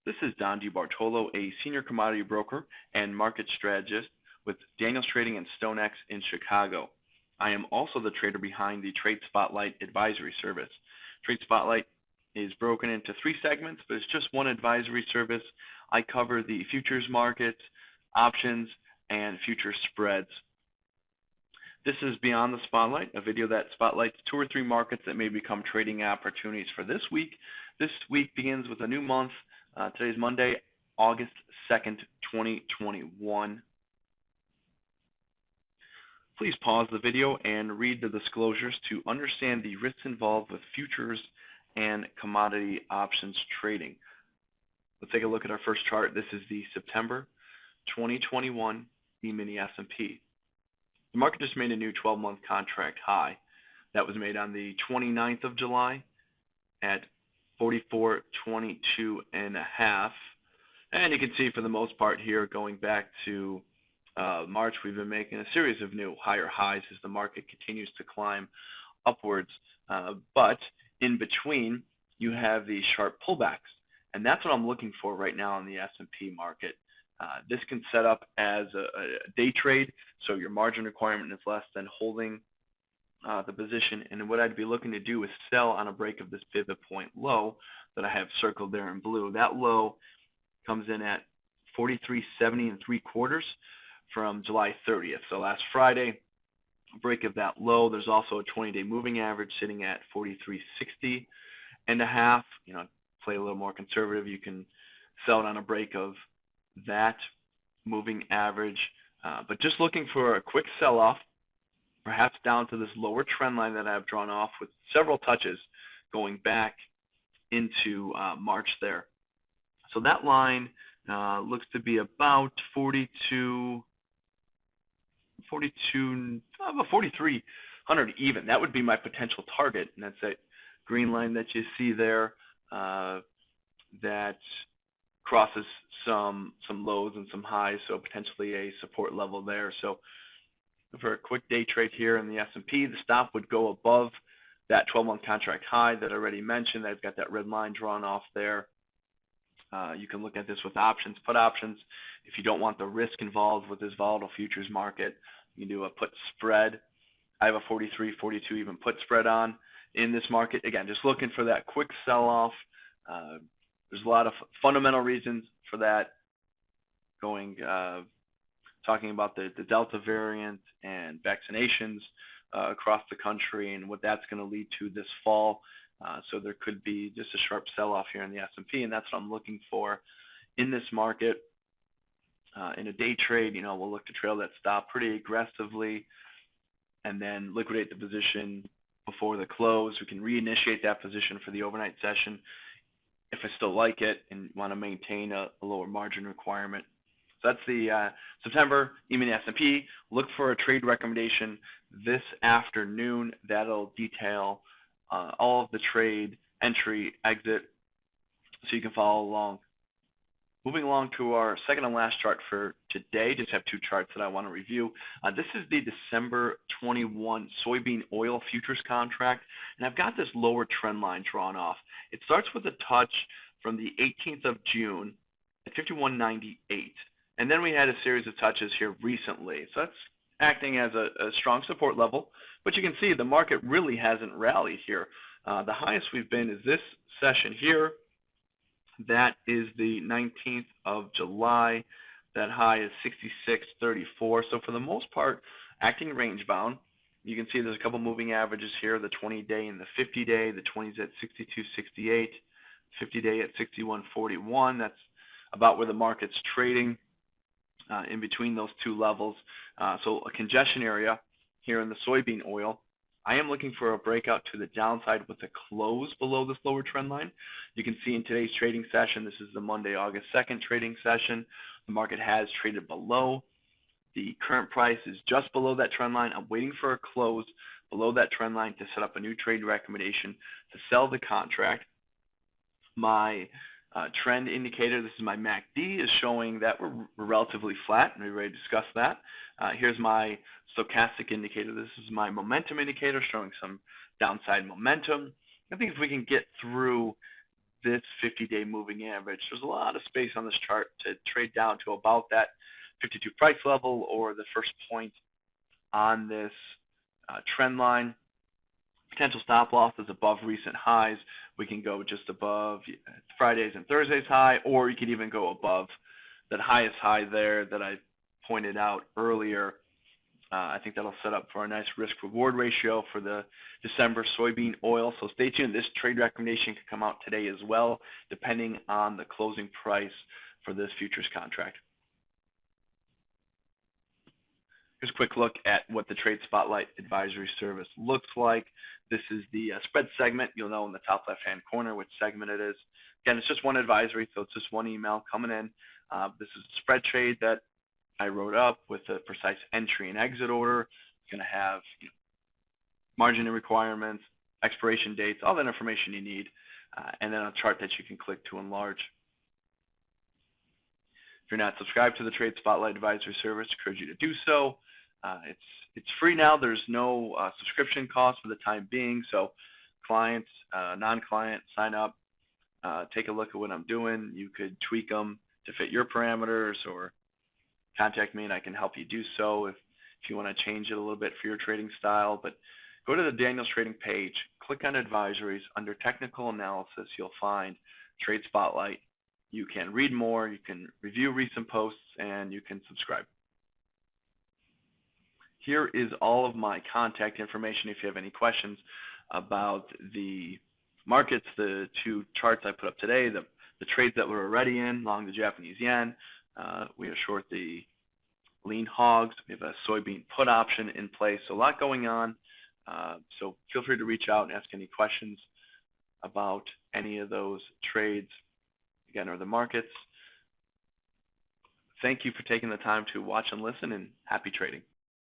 This is Don DeBartolo, a senior commodity broker and market strategist with Daniels Trading and StoneX in Chicago. I am also the trader behind the Trade Spotlight advisory service. Trade Spotlight is broken into three segments, but it's just one advisory service. I cover the futures markets, options, and future spreads. This is Beyond the Spotlight, a video that spotlights two or three markets that may become trading opportunities for this week. This week begins with a new month. Today's Monday, August 2nd, 2021. Please pause the video and read the disclosures to understand the risks involved with futures and commodity options trading. Let's take a look at our first chart. This is the September 2021 E-mini S&P. The market just made a new 12-month contract high. That was made on the 29th of July at 44.22 and a half. And you can see for the most part here, going back to March, we've been making a series of new higher highs as the market continues to climb upwards. But in between, you have these sharp pullbacks. And that's what I'm looking for right now in the S&P market. This can set up as a day trade, so your margin requirement is less than holding the position. And what I'd be looking to do is sell on a break of this pivot point low that I have circled there in blue. That low comes in at 43.70 3/4 from July 30th. So last Friday, break of that low. There's also a 20-day moving average sitting at 43.60 and a half. Play a little more conservative. You can sell it on a break of that moving average, but just looking for a quick sell-off, perhaps down to this lower trend line that I've drawn off with several touches going back into March there. So that line looks to be about 4,300 even. That would be my potential target, and that's that green line that you see there that crosses some lows and some highs, so potentially a support level there. So for a quick day trade here in the S&P, the stop would go above that 12-month contract high that I already mentioned. I've got that red line drawn off there. You can look at this with options, put options. If you don't want the risk involved with this volatile futures market, you can do a put spread. I have a 43, 42 even put spread on in this market. Again, just looking for that quick sell-off. There's a lot of fundamental reasons for that, talking about the Delta variant and vaccinations across the country and what that's going to lead to this fall. So there could be just a sharp sell-off here in the S&P, and that's what I'm looking for in this market. In a day trade, we'll look to trail that stop pretty aggressively and then liquidate the position before the close. We can reinitiate that position for the overnight session if I still like it and want to maintain a lower margin requirement. So that's the September E-mini S&P. Look for a trade recommendation this afternoon. That'll detail all of the trade, entry, exit, so you can follow along. Moving along to our second and last chart for today, just have two charts that I want to review. This is the December 21 soybean oil futures contract, and I've got this lower trend line drawn off. It starts with a touch from the 18th of June at 51.98, and then we had a series of touches here recently. So that's acting as a strong support level, but you can see the market really hasn't rallied here. The highest we've been is this session here. That is the 19th of July. That high is 66.34. So for the most part, acting range bound. You can see there's a couple moving averages here, the 20-day and the 50-day. The 20's at 62.68, 50-day at 61.41. That's about where the market's trading in between those two levels. So a congestion area here in the soybean oil. I am looking for a breakout to the downside with a close below this lower trend line. You can see in today's trading session, this is the Monday, August 2nd trading session, the market has traded below. The current price is just below that trend line. I'm waiting for a close below that trend line to set up a new trade recommendation to sell the contract. My trend indicator, this is my MACD, is showing that we're relatively flat, and we already discussed that. Here's my stochastic indicator. This is my momentum indicator showing some downside momentum. I think if we can get through this 50-day moving average, there's a lot of space on this chart to trade down to about that 52 price level or the first point on this trend line. Potential stop loss is above recent highs. We can go just above Friday's and Thursday's high, or you could even go above that highest high there that I pointed out earlier. I think that'll set up for a nice risk-reward ratio for the December soybean oil. So stay tuned. This trade recommendation could come out today as well, depending on the closing price for this futures contract. Here's a quick look at what the Trade Spotlight Advisory Service looks like. This is the spread segment. You'll know in the top left-hand corner which segment it is. Again, it's just one advisory, so it's just one email coming in. This is a spread trade that I wrote up with a precise entry and exit order. It's going to have margin requirements, expiration dates, all that information you need, and then a chart that you can click to enlarge. If you're not subscribed to the Trade Spotlight Advisory Service, I encourage you to do so. It's free now. There's no subscription cost for the time being, so clients, non-client, sign up, take a look at what I'm doing. You could tweak them to fit your parameters or contact me and I can help you do so if you want to change it a little bit for your trading style. But go to the Daniels Trading page, click on Advisories. Under Technical Analysis, you'll find Trade Spotlight. You can read more, you can review recent posts, and you can subscribe. Here is all of my contact information if you have any questions about the markets, the two charts I put up today, the trades that we're already in, long the Japanese yen. We are short the lean hogs. We have a soybean put option in place. So a lot going on. So feel free to reach out and ask any questions about any of those trades, again, or the markets. Thank you for taking the time to watch and listen, and happy trading.